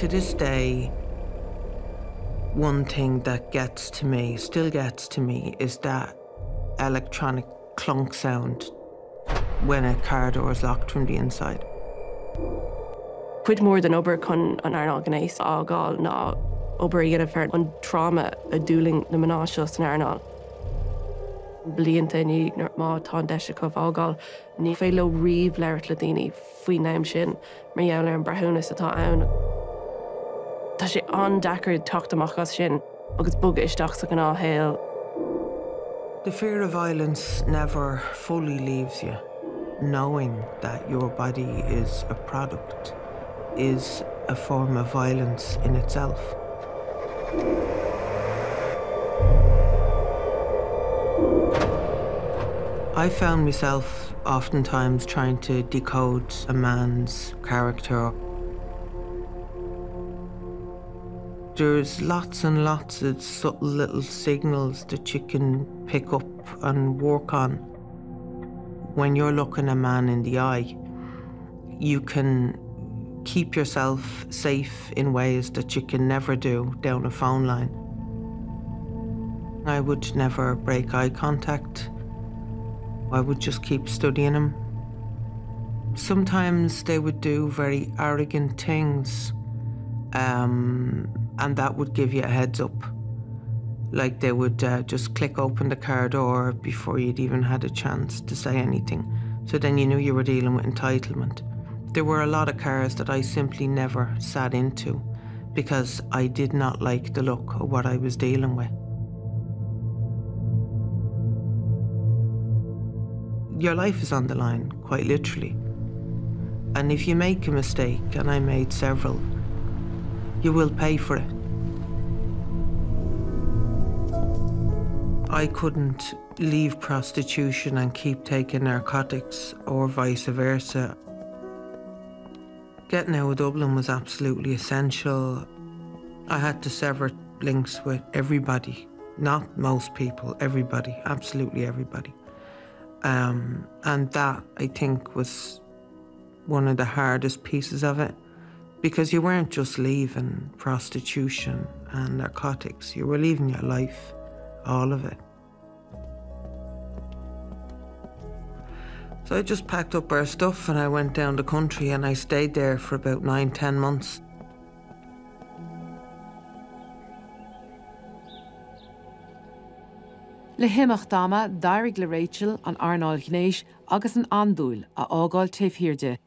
To this day, one thing that gets to me, still gets to me, is that electronic clunk sound when a car door is locked from the inside. Cuid mór den obair chun an airnál gnééis ágáil ná obair dhéanamh fear an trauma a dúling na mná seo san airnál. Blianta ní nar má tá deise go bhágáil ní fé le riomh leirt le daoine faoi néim sin mar dheall ar an brathúnas atá ann. Tá sé an dachar teachtamach as sin agus bug isteach sa an áhéal. The fear of violence never fully leaves you. Knowing that your body is a product is a form of violence in itself. I found myself oftentimes trying to decode a man's character. There's lots and lots of subtle little signals that you can pick up and work on. When you're looking a man in the eye, you can keep yourself safe in ways that you can never do down a phone line. I would never break eye contact. I would just keep studying him. Sometimes they would do very arrogant things, and that would give you a heads up. Like they would just click open the car door before you'd even had a chance to say anything. So then you knew you were dealing with entitlement. There were a lot of cars that I simply never sat into because I did not like the look of what I was dealing with. Your life is on the line, quite literally. And if you make a mistake, and I made several, you will pay for it. I couldn't leave prostitution and keep taking narcotics, or vice versa. Getting out of Dublin was absolutely essential. I had to sever links with everybody, not most people, everybody, absolutely everybody. And that, I think, was one of the hardest pieces of it, because you weren't just leaving prostitution and narcotics, you were leaving your life, all of it. So I just packed up our stuff and I went down the country and I stayed there for about 9-10 months. Le himach dama, dairg le Rachel an Arnál Gnéis agus an andúil a ágáil taobh-thiarde